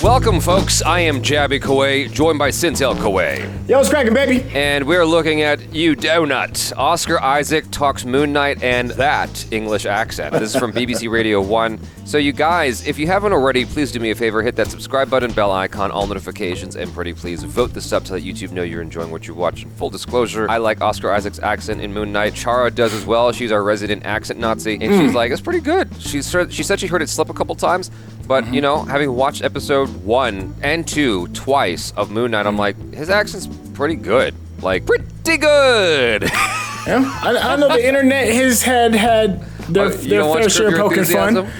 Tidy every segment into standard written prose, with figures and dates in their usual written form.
Welcome, folks. I am Jaby Koay, joined by SYNTELL Koay. Yo, what's cracking, baby? And we're looking at You Donut. Oscar Isaac talks Moon Knight and that English accent. This is from BBC Radio 1. So you guys, if you haven't already, please do me a favor, hit that subscribe button, bell icon, all notifications, and pretty please vote this up to let YouTube know you're enjoying what you're watching. Full disclosure, I like Oscar Isaac's accent in Moon Knight. Chara does as well. She's our resident accent Nazi, and she's like, it's pretty good. She said she heard it slip a couple times, but you know, having watched episode 1 and 2 twice of Moon Knight, I'm like, his accent's pretty good. Like, pretty good. Yeah, I know the internet has had their fair share of poking fun.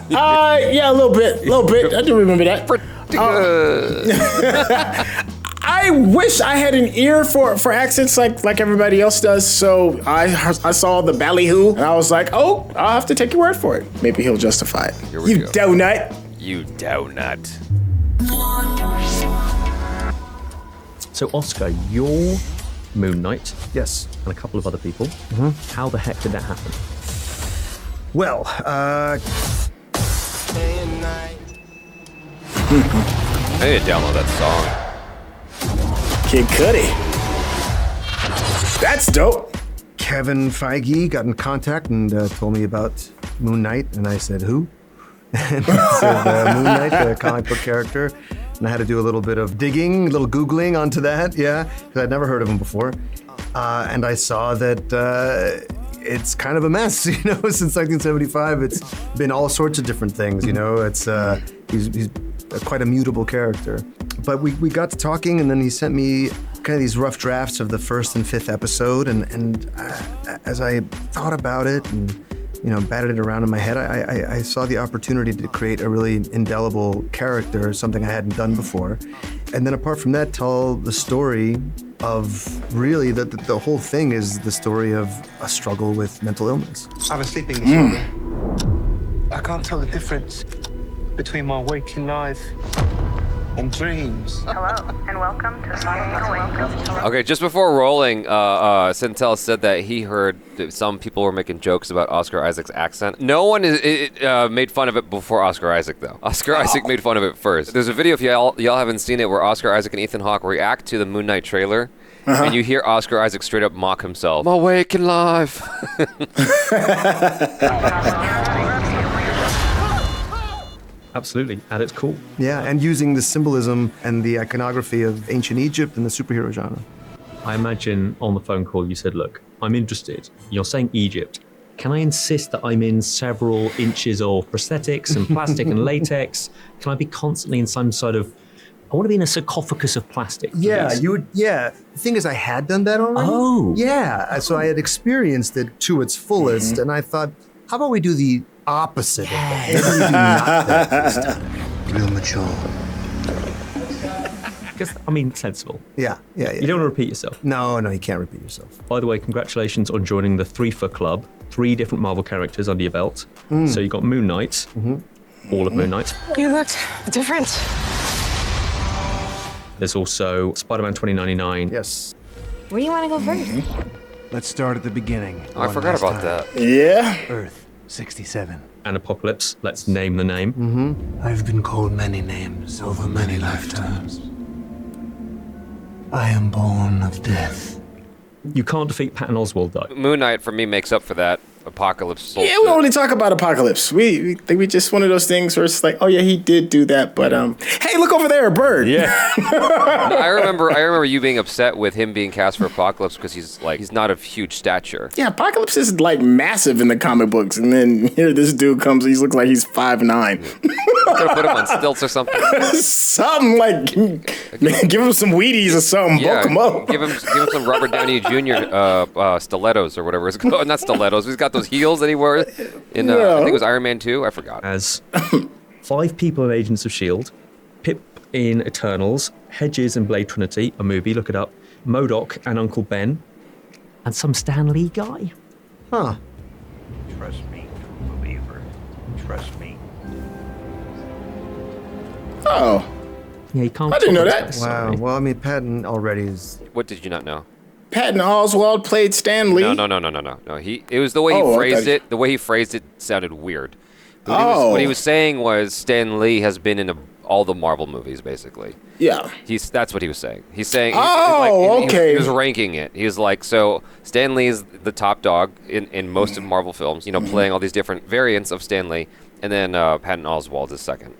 Yeah, a little bit. I do remember that. Pretty good. I wish I had an ear for accents like everybody else does. So I saw the ballyhoo and I was like, oh, I'll have to take your word for it. Maybe he'll justify it. Here we go. Donut. You donut. So Oscar, you're Moon Knight. Yes. And a couple of other people. How the heck did that happen? Well, I need to download that song. Kid Cudi. That's dope. Kevin Feige got in contact and told me about Moon Knight, and I said, who? And he said, Moon Knight, the comic book character. And I had to do a little bit of digging, a little Googling onto that, because I'd never heard of him before. And I saw that it's kind of a mess, since 1975. It's been all sorts of different things, It's he's quite a mutable character. But we got to talking, and then he sent me kind of these rough drafts of the first and fifth episode, and as I thought about it and batted it around in my head, I saw the opportunity to create a really indelible character, something I hadn't done before. And then apart from that, tell the story of really the whole thing is the story of a struggle with mental illness. I have a sleeping disorder. I can't tell the difference between my waking life and dreams. Hello, and welcome to SYNTELL. Okay, just before rolling, SYNTELL said that he heard that some people were making jokes about Oscar Isaac's accent. No one made fun of it before Oscar Isaac, though. Oscar Isaac made fun of it first. There's a video, if y'all haven't seen it, where Oscar Isaac and Ethan Hawke react to the Moon Knight trailer. And you hear Oscar Isaac straight up mock himself. My waking life. Absolutely, and it's cool. Yeah, and using the symbolism and the iconography of ancient Egypt and the superhero genre. I imagine on the phone call you said, look, I'm interested. You're saying Egypt. Can I insist that I'm in several inches of prosthetics and plastic and latex? Can I be constantly in some sort of, I want to be in a sarcophagus of plastic. Yeah, you would. Yeah, the thing is, I had done that already. Oh. Yeah, so I had experienced it to its fullest, and I thought, how about we do the opposite of that? Maybe we do not that this time. Real mature. Because, sensible. Yeah. You don't want to repeat yourself. No, you can't repeat yourself. By the way, congratulations on joining the 3 for Club. 3 different Marvel characters under your belt. So you got Moon Knight, all of Moon Knight. You look different. There's also Spider-Man 2099. Yes. Where do you want to go first? Let's start at the beginning. Oh, I forgot about that. Yeah. Earth 67. And Apocalypse. Let's name the name. I've been called many names over many lifetimes. I am born of death. You can't defeat Patton Oswalt, though. Moon Knight, for me, makes up for that. Apocalypse. Yeah, we only talk about Apocalypse. We think we just one of those things where it's like, oh yeah, he did do that, but hey, look over there, a bird. Yeah. No, I remember you being upset with him being cast for Apocalypse because he's not of huge stature. Yeah, Apocalypse is like massive in the comic books, and then here this dude comes, he looks like he's 5'9". Could have put him on stilts or something. Something like, give him some Wheaties or something, bulk him up. Give him some Robert Downey Jr. Stilettos or whatever it's called. Not stilettos. He's got those heels that he wore in, I think it was Iron Man 2. I forgot. As 5 people in Agents of S.H.I.E.L.D., Pip in Eternals, Hedges in Blade Trinity, a movie, look it up, MODOK and Uncle Ben, and some Stan Lee guy. Huh. Trust me, true believer. Trust me. Oh. Yeah, you can't. I didn't know that. Wow. Sorry. Well, Patton already is. What did you not know? Patton Oswalt played Stan Lee. No. It was the way he phrased it. The way he phrased it sounded weird. What he was saying was Stan Lee has been in all the Marvel movies, basically. Yeah. That's what he was saying. He's saying, okay. He was ranking it. He was like, so Stan Lee is the top dog in most of Marvel films, playing all these different variants of Stan Lee, and then Patton Oswalt is second.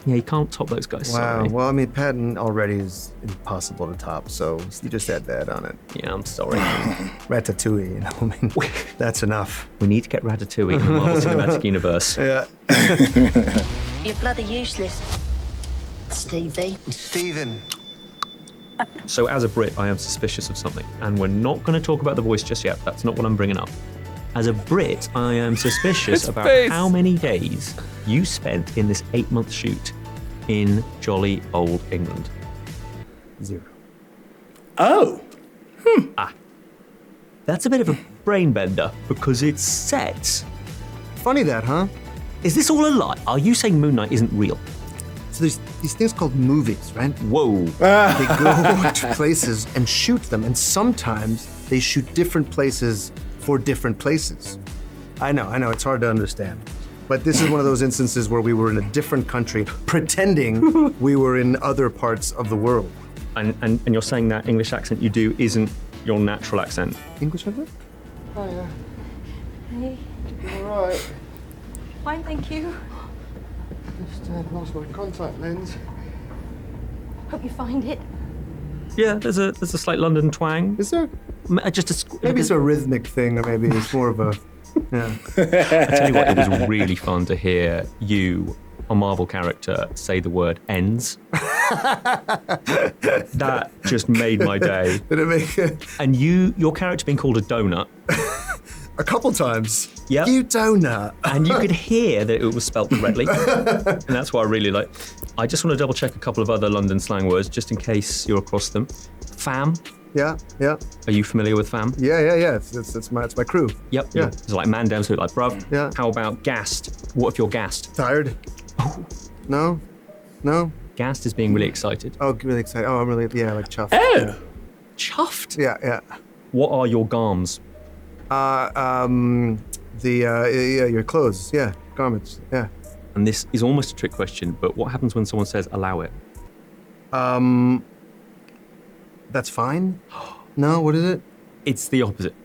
Yeah, you can't top those guys. Wow. Sorry. Well, I mean, Patton already is impossible to top, so you just add that on it. Yeah, I'm sorry. Ratatouille, I mean, that's enough. We need to get Ratatouille in the Marvel Cinematic Universe. Yeah. You're bloody useless, Stevie. Stephen. So as a Brit, I am suspicious of something, and we're not going to talk about the voice just yet. That's not what I'm bringing up. As a Brit, I am suspicious about how many days you spent in this 8-month shoot in jolly old England. 0. Oh. That's a bit of a brain bender because it's set. Funny that, huh? Is this all a lie? Are you saying Moon Knight isn't real? So there's these things called movies, right? Whoa. They go to places and shoot them, and sometimes they shoot different places for different places. I know, it's hard to understand. But this is one of those instances where we were in a different country, pretending we were in other parts of the world. And you're saying that English accent you do isn't your natural accent? English accent? Hey. All right. Fine, thank you. Just lost my contact lens. Hope you find it. Yeah, there's a slight London twang. Is there? Maybe it's a rhythmic thing, or maybe it's more of a. Yeah. I tell you what, it was really fun to hear you, a Marvel character, say the word ends. That just made my day. Did it make it? And your character being called a donut. A couple times. Yep. You donut. And you could hear that it was spelt correctly. And that's what I really like. I just want to double check a couple of other London slang words, just in case you're across them. Fam. Yeah. Are you familiar with fam? Yeah. It's my crew. Yep. Yeah. It's like man down, so like bruv. Yeah. How about gassed? What if you're gassed? Tired? No. Gassed is being really excited. Oh, really excited. Oh, I'm really, like chuffed. Oh. Chuffed? Yeah. What are your garms? Your clothes. Yeah. Garments. Yeah. And this is almost a trick question, but what happens when someone says allow it? That's fine. No, what is it? It's the opposite.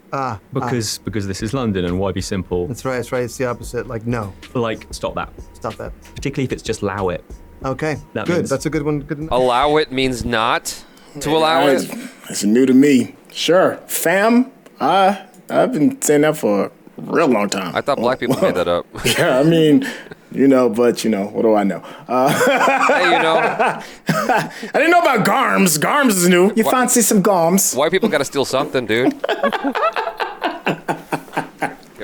Because this is London, and why be simple? That's right. It's the opposite. Like, no. Like, stop that. Stop that. Particularly if it's just allow it. Okay. That Good. means- That's a good one. Good. Allow it means not to allow it. It's new to me. Sure. Fam, I've been saying that for a real long time. I thought black people made that up. Yeah, I mean, but what do I know? Hey, I didn't know about garms. Garms is new. You fancy some garms? white people got to steal something, dude.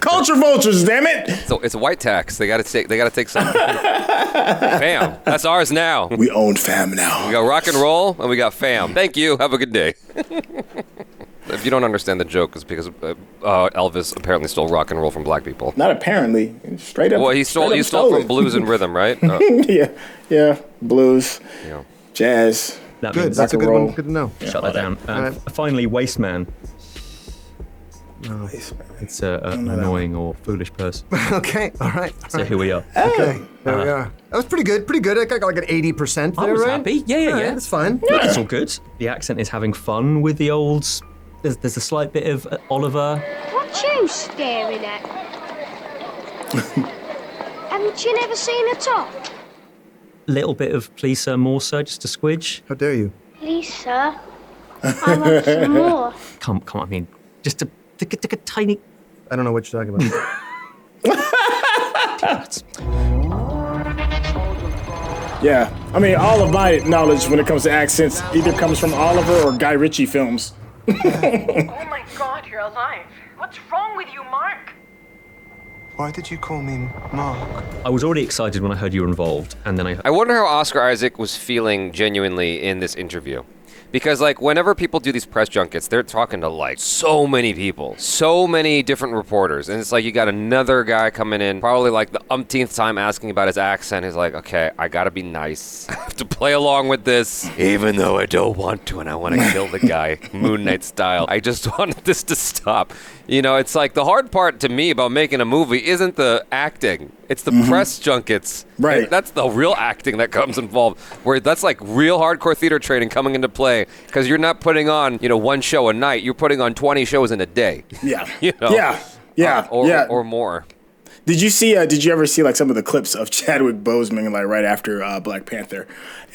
Culture vultures, damn it. So it's a white tax. They got to take something. Fam, that's ours now. We own fam now. We got rock and roll, and we got fam. Thank you. Have a good day. If you don't understand the joke, it's because Elvis apparently stole rock and roll from black people. Not apparently. Straight up. Well, he stole from it. blues and rhythm, right? Yeah. Blues, Yeah. jazz. That Good. means That's a good roll. one. Good to know. shut that down. Alright. Finally, waste man. No. It's an annoying or foolish person. Okay. All right. So here we are. Okay. There we are. That was pretty good. I got like an 80% there, I was right? happy. Yeah. All right, that's fine. That's all good. The accent is having fun with the old. There's a slight bit of Oliver. What you staring at? Haven't you never seen a top? Little bit of please sir, more sir, just a squidge. How dare you? Please, sir. I want some more. Come on. I mean, just to take a tiny. I don't know what you're talking about. Yeah. I mean, all of my knowledge when it comes to accents either comes from Oliver or Guy Ritchie films. Oh my God, you're alive. What's wrong with you, Mark? Why did you call me Mark? I was already excited when I heard you were involved, and then I wonder how Oscar Isaac was feeling genuinely in this interview. Because, whenever people do these press junkets, they're talking to, so many people. So many different reporters. And it's you got another guy coming in, probably, the umpteenth time asking about his accent. He's like, okay, I gotta be nice. I have to play along with this, even though I don't want to, and I want to kill the guy, Moon Knight style. I just wanted this to stop. It's the hard part to me about making a movie isn't the acting. It's the press junkets. Right. And that's the real acting that comes involved, where that's like real hardcore theater training coming into play, because you're not putting on, one show a night. You're putting on 20 shows in a day. Yeah. Yeah. Or more. Did you ever see like some of the clips of Chadwick Boseman like right after Black Panther?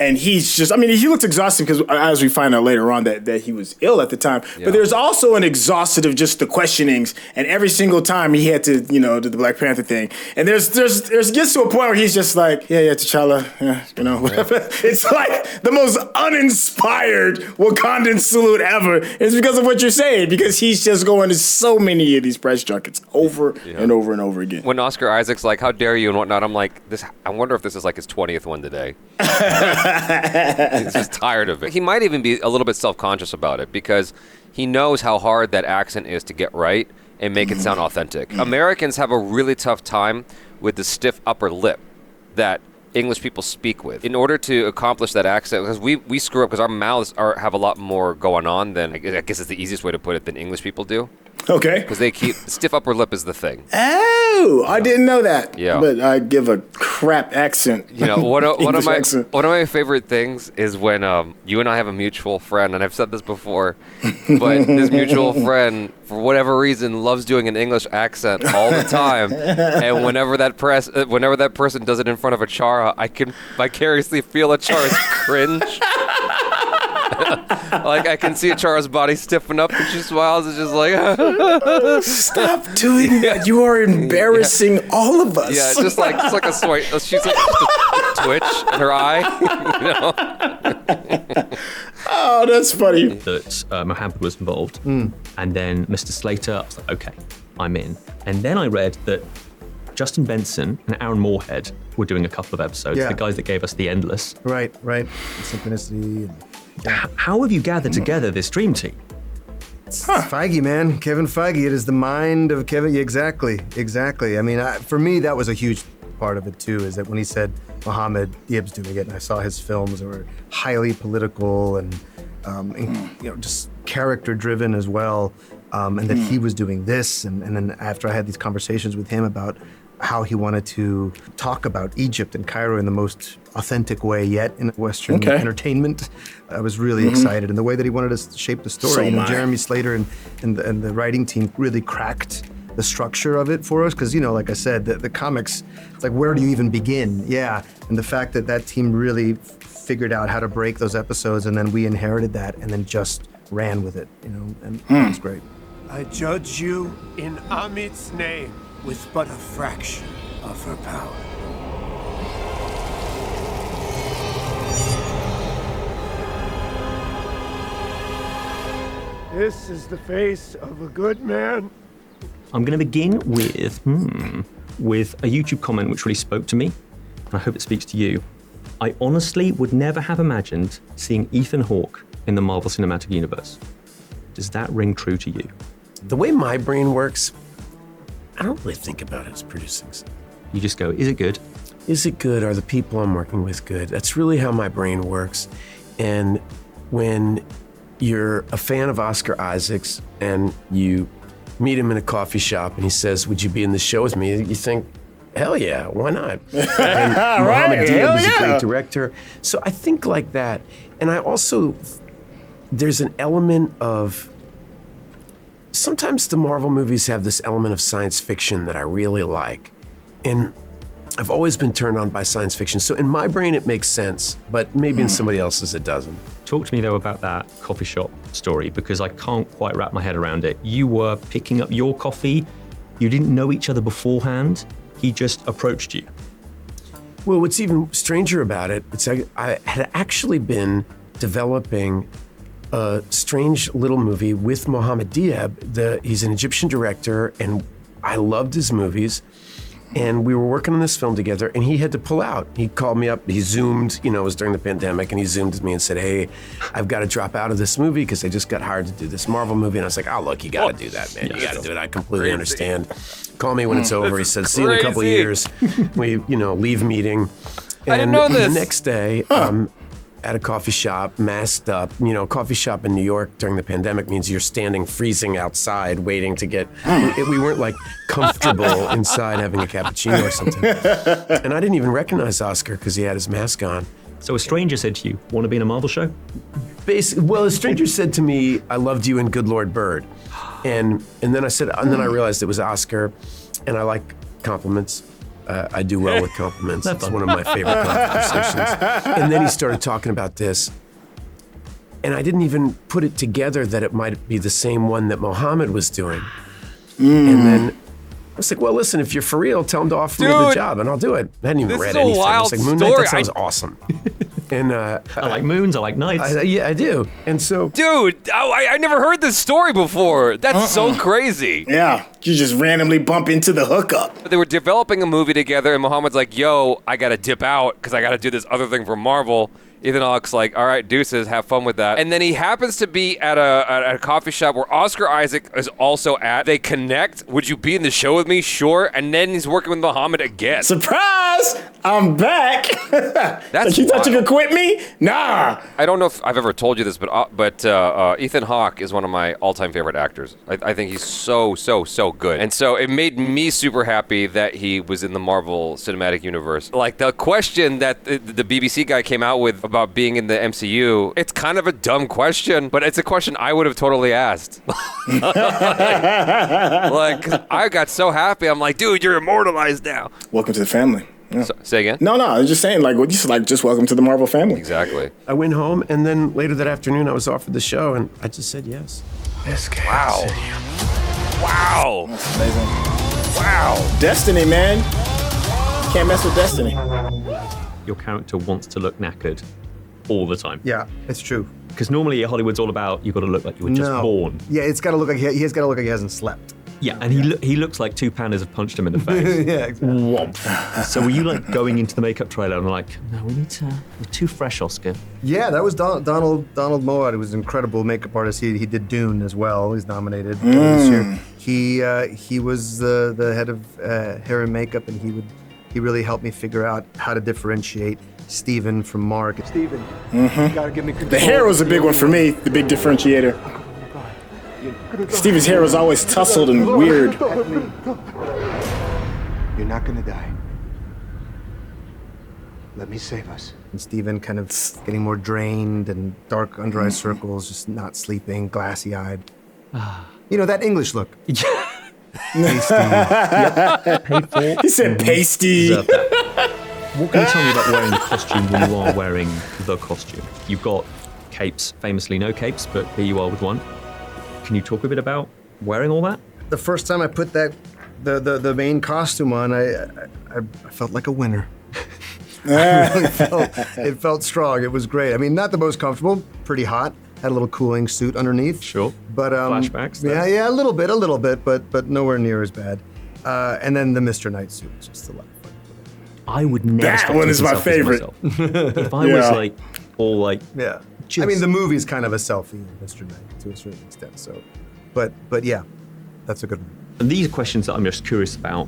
And he's just, he looks exhausted because as we find out later on that he was ill at the time. Yeah. But there's also an exhausted of just the questionings, and every single time he had to, do the Black Panther thing. And there's gets to a point where he's just like, yeah, T'Challa, whatever. Yeah. It's like the most uninspired Wakandan salute ever. It's because of what you're saying, because he's just going to so many of these press junkets over and over and over again. When Oscar Isaac's like, how dare you and whatnot, I'm like, I wonder if this is like his 20th one today. He's just tired of it. He might even be a little bit self-conscious about it, because he knows how hard that accent is to get right and make it sound authentic. Americans have a really tough time with the stiff upper lip that English people speak with. In order to accomplish that accent, because we screw up because our mouths have a lot more going on than, I guess it's the easiest way to put it, than English people do. Okay. Because they keep stiff upper lip is the thing. Oh, I didn't know that. Yeah. But I give a crap accent. One of my favorite things is when you and I have a mutual friend, and I've said this before, but this mutual friend, for whatever reason, loves doing an English accent all the time. And whenever that person does it in front of Achara, I can vicariously feel Achara's cringe. Like, I can see Achara's body stiffen up, and she smiles and just like, stop doing that. You are embarrassing all of us. Yeah, just like a swipe. She's like just a twitch in her eye. Oh, that's funny. That Mohammed was involved. And then Mr. Slater, I was like, okay, I'm in. And then I read that Justin Benson and Aaron Moorhead were doing a couple of episodes, the guys that gave us The Endless. Right. The Synchronicity. How have you gathered together this dream team? Feige, man. Kevin Feige. It is the mind of Kevin. Exactly. For me, that was a huge part of it, too, is that when he said Mohammed Diab's doing it, and I saw his films that were highly political and just character-driven as well, and that he was doing this. And then after I had these conversations with him about how he wanted to talk about Egypt and Cairo in the most authentic way yet in Western entertainment, I was really excited. And the way that he wanted to shape the story, Jeremy Slater and the writing team really cracked the structure of it for us. Because, like I said, the comics, it's like, where do you even begin? Yeah. And the fact that team really figured out how to break those episodes, and then we inherited that and then just ran with it, and it was great. I judge you in Amit's name, with but a fraction of her power. This is the face of a good man. I'm going to begin with a YouTube comment which really spoke to me, and I hope it speaks to you. I honestly would never have imagined seeing Ethan Hawke in the Marvel Cinematic Universe. Does that ring true to you? The way my brain works, I don't really think about it as producing something. You just go, is it good? Is it good? Are the people I'm working with good? That's really how my brain works. And when you're a fan of Oscar Isaac's and you meet him in a coffee shop and he says, would you be in the show with me? You think, hell yeah, why not? And Mohammed Diab is a great director. So I think like that. And I also, there's an element of, sometimes the Marvel movies have this element of science fiction that I really like. And I've always been turned on by science fiction. So in my brain, it makes sense, but maybe in somebody else's, it doesn't. Talk to me, though, about that coffee shop story, because I can't quite wrap my head around it. You were picking up your coffee. You didn't know each other beforehand. He just approached you. Well, what's even stranger about it, I had actually been developing a strange little movie with Mohammed Diab. He's an Egyptian director, and I loved his movies. And we were working on this film together, and he had to pull out. He called me up, he Zoomed, it was during the pandemic, and he Zoomed with me and said, hey, I've got to drop out of this movie because I just got hired to do this Marvel movie. And I was like, oh, look, you got to do that, man. You got to do it. I completely understand. Call me when it's over. He said, see you in a couple of years. We, leave meeting. And I didn't know this. The next day, at a coffee shop, masked up. You know, a coffee shop in New York during the pandemic means you're standing freezing outside waiting to get, we weren't like comfortable inside having a cappuccino or something. And I didn't even recognize Oscar because he had his mask on. So a stranger said to you, want to be in a Marvel show? Basically, well, a stranger said to me, I loved you in Good Lord Bird. And then I realized it was Oscar, and I like compliments. I do well with compliments. It's one of my favorite conversations. And then he started talking about this, and I didn't even put it together that it might be the same one that Mohammed was doing. And then I was like, well, listen, if you're for real, tell him to offer me the job, and I'll do it. I hadn't even read anything. I was like, Moon Knight, that sounds awesome. And I like moons, I like nights. Yeah, I do. And so, dude, I never heard this story before. That's so crazy. Yeah, you just randomly bump into the hookup. They were developing a movie together, and Mohammed's like, yo, I gotta dip out because I gotta do this other thing for Marvel. Ethan Hawke's like, all right, deuces, have fun with that. And then he happens to be at a coffee shop where Oscar Isaac is also at. They connect. Would you be in the show with me? Sure. And then he's working with Mohammed again. Surprise! I'm back. That's like, you thought you could quit me? Nah. I don't know if I've ever told you this, but Ethan Hawke is one of my all-time favorite actors. I think he's so good. And so it made me super happy that he was in the Marvel Cinematic Universe. Like the question that the BBC guy came out with about being in the MCU, it's kind of a dumb question, but it's a question I would have totally asked. like I got so happy. I'm like, dude, you're immortalized now. Welcome to the family. Yeah. So, say again? No, I was just saying, just welcome to the Marvel family. Exactly. I went home, and then later that afternoon, I was offered the show, and I just said yes. Yes, wow. Wow. That's amazing. Wow. Destiny, man. You can't mess with destiny. Your character wants to look knackered all the time. Yeah, it's true. Because normally Hollywood's all about you've got to look like you were just born. Yeah, it's got to look like he has got to look like he hasn't slept. Yeah, and he looks like two pandas have punched him in the face. Yeah, exactly. Womp. So were you like going into the makeup trailer and like, no, we're too fresh, Oscar? Yeah, that was Donald Moat. He was an incredible makeup artist. He did Dune as well. He's nominated this year. He was the head of hair and makeup, and he really helped me figure out how to differentiate Steven from Mark. Steven, you gotta give me control. The hair was a big one for me, the big differentiator. Steven's hair was always tousled and weird. You're not gonna die. Let me save us. And Steven kind of getting more drained and dark under eye circles, just not sleeping, glassy-eyed. You know, that English look. Pasty. He said pasty. What can you tell me about wearing the costume when you are wearing the costume? You've got capes, famously no capes, but here you are with one. Can you talk a bit about wearing all that? The first time I put the main costume on, I felt like a winner. It felt strong. It was great. I mean, not the most comfortable, pretty hot. Had a little cooling suit underneath. Sure. But flashbacks. Yeah, a little bit, but nowhere near as bad. And then the Mr. Knight suit was just a lot of fun. I would never. That one is my favorite. If I was like all like, yeah. I mean, the movie's kind of a selfie of Mr. Knight to a certain extent. So, but yeah, that's a good one. And these are questions that I'm just curious about,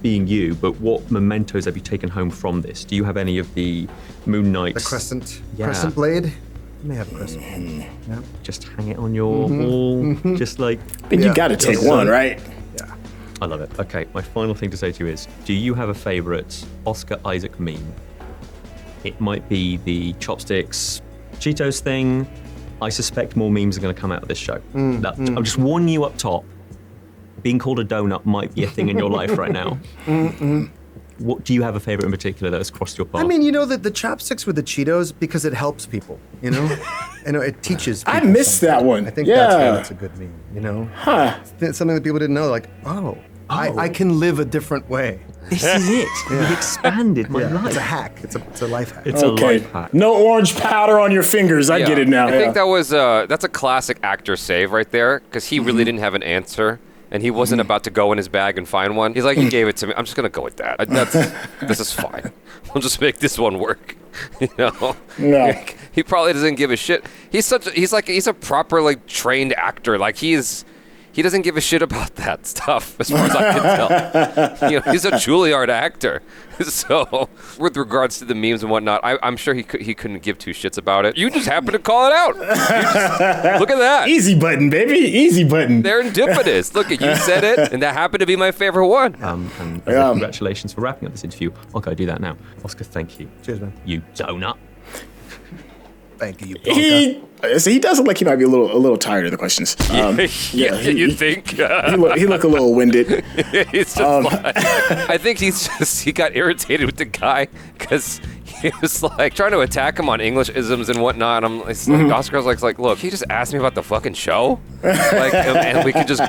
being you. But what mementos have you taken home from this? Do you have any of the Moon Knights? The crescent blade. You may have a crescent blade. Yeah. Just hang it on your wall. Just like. I think you got to take one, right? Yeah. I love it. Okay, my final thing to say to you is, do you have a favorite Oscar Isaac meme? It might be the chopsticks, Cheetos thing. I suspect more memes are going to come out of this show. I'm just warning you up top. Being called a donut might be a thing in your life right now. What do you have a favorite in particular that has crossed your path? I mean, you know, the chopsticks with the Cheetos, because it helps people, you know? It teaches people I missed something. that one. I think that's a good meme, you know? Huh. It's something that people didn't know, like, I can live a different way. This is it. You've expanded my life. It's a hack. It's a life hack. It's a life hack. No orange powder on your fingers. I get it now. I think that's a classic actor save right there, because he really didn't have an answer. And he wasn't about to go in his bag and find one. He's like, you gave it to me. I'm just going to go with that. This is fine. We'll just make this one work. You know? No. He probably doesn't give a shit. He's a proper, like, trained actor. Like, he's he doesn't give a shit about that stuff, as far as I can tell. He's a Juilliard actor. So, with regards to the memes and whatnot, I'm sure he couldn't give two shits about it. You just happen to call it out. Look at that. Easy button, baby. Easy button. Serendipitous. Look, you said it, and that happened to be my favorite one. And congratulations for wrapping up this interview. I'll go do that now. Oscar, thank you. Cheers, man. You donut. Thank you. He does look like he might be a little tired of the questions. You think? He look a little winded. He's just I think he got irritated with the guy because he was like trying to attack him on English isms and whatnot. Oscar's like, look, he just asked me about the fucking show, and we could just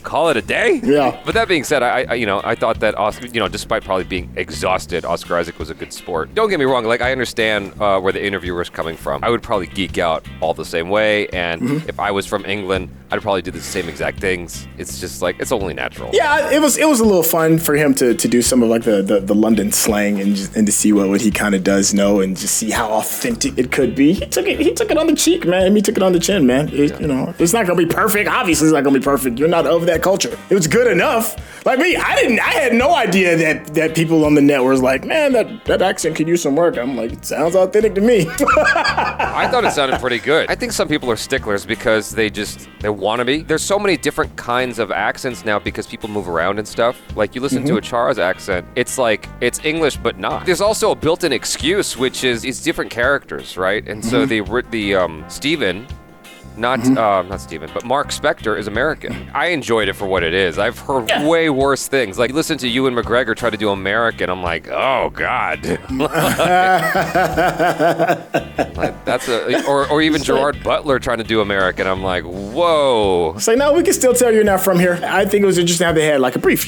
call it a day. Yeah. But that being said, I thought that Oscar, despite probably being exhausted, Oscar Isaac was a good sport. Don't get me wrong, like I understand where the interviewer is coming from. I would probably geek out all the same way, and if I was from England, I'd probably do the same exact things. It's just like it's only natural. Yeah, it was a little fun for him to do some of like the London slang and to see what he kind of does know and just see how authentic it could be. He took it on the cheek, man. He took it on the chin, man. It's not gonna be perfect. Obviously, it's not gonna be perfect. You're not of that culture. It was good enough. Like me, I had no idea that people on the net were like, man, that accent could use some work. I'm like, it sounds authentic to me. I thought it sounded pretty good. I think some people are sticklers because they want to be. There's so many different kinds of accents now because people move around and stuff. Like you listen to a Char's accent, it's like it's English but not. There's also a built-in excuse, which is it's different characters, right? And so the Steven. Not Steven, but Mark Spector is American. I enjoyed it for what it is. I've heard way worse things. Like, listen to Ewan McGregor try to do American. I'm like, oh, God. Or even Gerard Butler trying to do American. I'm like, whoa. It's like, no, we can still tell you're not from here. I think it was interesting how they had like a brief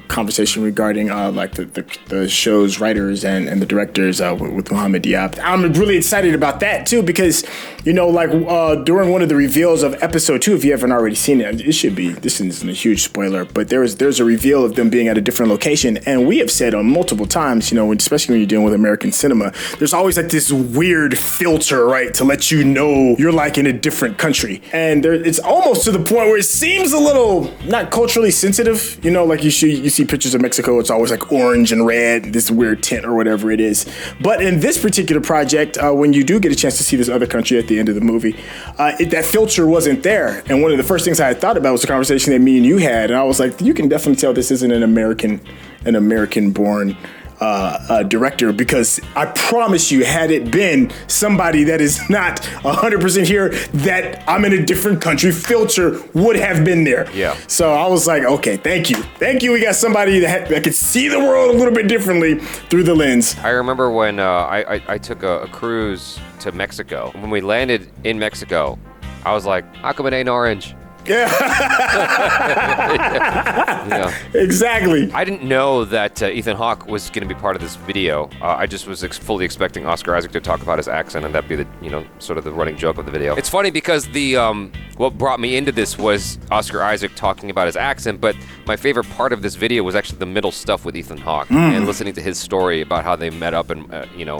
conversation regarding like the show's writers and the directors with Mohamed Diab. I'm really excited about that, too, because, during one of the reveals of episode 2, if you haven't already seen it, this isn't a huge spoiler, but there's a reveal of them being at a different location, and we have said on multiple times, especially when you're dealing with American cinema, there's always like this weird filter, right, to let you know you're like in a different country, and it's almost to the point where it seems a little not culturally sensitive, like you see pictures of Mexico, it's always like orange and red, this weird tint or whatever it is, but in this particular project, when you do get a chance to see this other country at the end of the movie, that filter wasn't there. And one of the first things I had thought about was the conversation that me and you had. And I was like, you can definitely tell this isn't an American-born director, because I promise you, had it been somebody that is not 100% here, that I'm in a different country, filter would have been there. Yeah. So I was like, okay, thank you. We got somebody that could see the world a little bit differently through the lens. I remember when I took a cruise to Mexico. When we landed in Mexico, I was like, how come it ain't orange? Yeah. Exactly. I didn't know that Ethan Hawke was going to be part of this video. I just was fully expecting Oscar Isaac to talk about his accent, and that'd be the sort of the running joke of the video. It's funny because the what brought me into this was Oscar Isaac talking about his accent, but my favorite part of this video was actually the middle stuff with Ethan Hawke and listening to his story about how they met up, and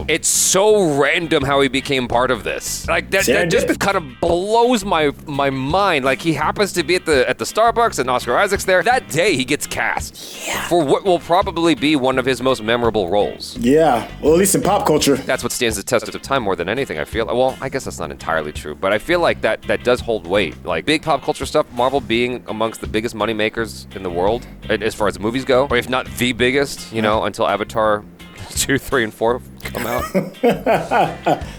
it's so random how he became part of this. Like that just kind of blows my mind. Like he happens to be at the Starbucks and Oscar Isaac's there. That day he gets cast for what will probably be one of his most memorable roles. Yeah, well, at least in pop culture. That's what stands the test of time more than anything, I feel. Well, I guess that's not entirely true, but I feel like that does hold weight. Like big pop culture stuff, Marvel being amongst the biggest money makers in the world, as far as movies go, or if not the biggest, until Avatar 2, 3, and 4 come out.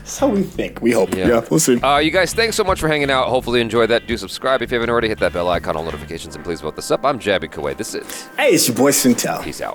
So we think. We hope. Yeah, we'll see. You guys, thanks so much for hanging out. Hopefully you enjoyed that. Do subscribe if you haven't already. Hit that bell icon, all notifications, and please vote this up. I'm Jaby Koay. This is... Hey, it's your boy SYNTELL. Peace out.